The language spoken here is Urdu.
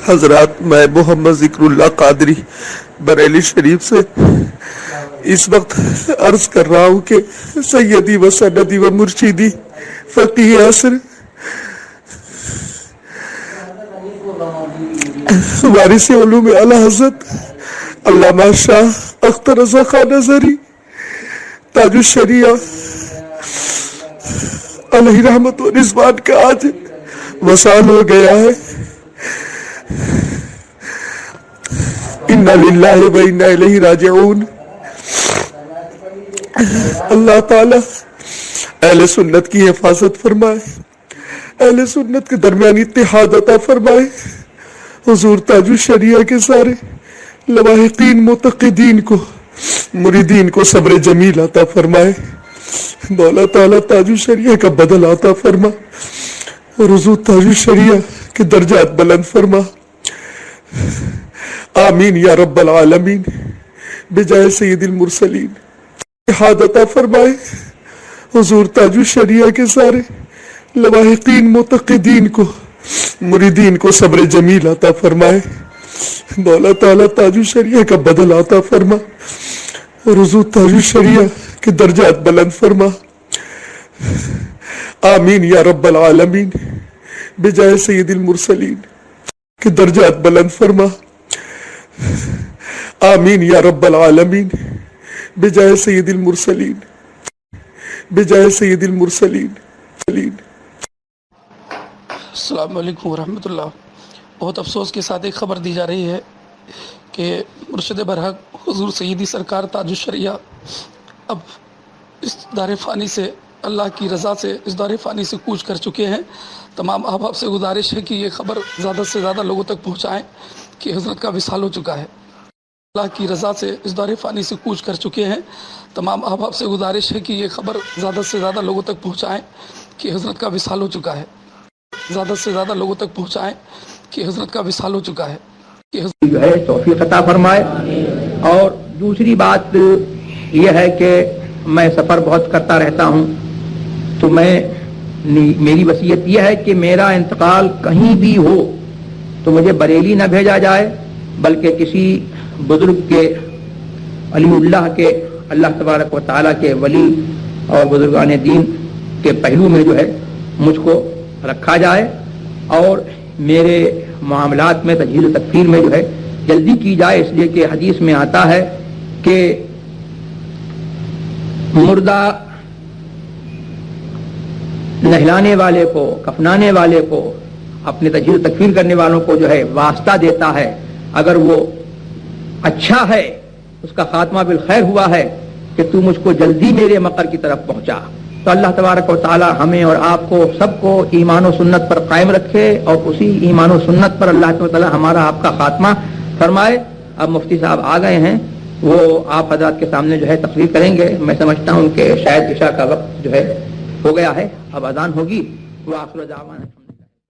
حضرات، میں محمد ذکر اللہ قادری بریلی شریف سے اس وقت عرض کر رہا ہوں کہ سیدی و سندی و مرشدی فقیہ عصر وارث علوم اعلی حضرت علامہ شاہ اختر رضا خان نظری تاج الشریعہ علیہ رحمت و رضوان کا آج وصال ہو گیا ہے۔ انا للہ و انا الیہ راجعون۔ اللہ تعالی اہل سنت کی حفاظت فرمائے، اہل سنت کے درمیان اتحاد عطا فرمائے، حضور تاج الشریعہ کے سارے لواحقین معتقدین کو مریدین کو صبر جمیل عطا فرمائے، مولا تعالیٰ تاج الشریعہ کا بدل عطا فرما اور حضور تاج الشریعہ کے درجات بلند فرما، آمین یا رب العالمین۔ بجائے سید المرسلین اتحاد عطا فرمائے، حضور تاج الشریعہ کے سارے لواحقین معتقدین کو مریدین کو صبر جمیل عطا فرمائے، مولا تعالیٰ تاج الشریعہ کا بدل عطا فرما اور حضور تاج الشریعہ کے درجات بلند فرما، آمین یا رب العالمین۔ بجائے سید المرسلین کے درجات بلند فرما، آمین یا رب العالمین۔ بجائے سید المرسلین، بجائے سید المرسلین۔ السلام علیکم ورحمۃ اللہ۔ بہت افسوس کے ساتھ ایک خبر دی جا رہی ہے کہ مرشد برحق حضور سیدی سرکار تاج الشریعہ اب اس دار فانی سے، اللہ کی رضا سے اس دار فانی سے کوچ کر چکے ہیں۔ تمام احباب سے گزارش ہے کہ یہ خبر زیادہ سے زیادہ لوگوں تک پہنچائیں کہ حضرت کا وصال ہو چکا ہے، اللہ کی رضا سے اس دار فانی سے کوچ کر چکے ہیں۔ تمام احباب سے گزارش ہے کہ یہ خبر زیادہ سے زیادہ لوگوں تک پہنچائیں کہ حضرت کا وصال ہو چکا ہے، زیادہ سے زیادہ لوگوں تک پہنچائیں کہ حضرت کا وصال ہو چکا ہے، کہ جو ہے توفیق عطا فرمائے۔ اور دوسری بات یہ ہے کہ میں سفر بہت کرتا رہتا ہوں، تو میری وصیت یہ ہے کہ میرا انتقال کہیں بھی ہو تو مجھے بریلی نہ بھیجا جائے، بلکہ کسی بزرگ کے علی اللہ کے، اللہ تبارک و تعالیٰ کے ولی اور بزرگان دین کے پہلو میں جو ہے مجھ کو رکھا جائے، اور میرے معاملات میں تجہیز و تکفیر میں جو ہے جلدی کی جائے، اس لیے کہ حدیث میں آتا ہے کہ مردہ نہلانے والے کو، کفنانے والے کو، اپنے تجہیز و تکفیر کرنے والوں کو جو ہے واسطہ دیتا ہے، اگر وہ اچھا ہے، اس کا خاتمہ بالخیر ہوا ہے، کہ تو مجھ کو جلدی میرے مقر کی طرف پہنچا۔ تو اللہ تبارک و تعالی ہمیں اور آپ کو سب کو ایمان و سنت پر قائم رکھے، اور اسی ایمان و سنت پر اللہ تعالی ہمارا آپ کا خاتمہ فرمائے۔ اب مفتی صاحب آ گئے ہیں، وہ آپ حضرات کے سامنے جو ہے تقریر کریں گے۔ میں سمجھتا ہوں کہ شاید عشاء کا وقت جو ہے ہو گیا ہے، اب اذان ہوگی۔ وہ آخر دعوانا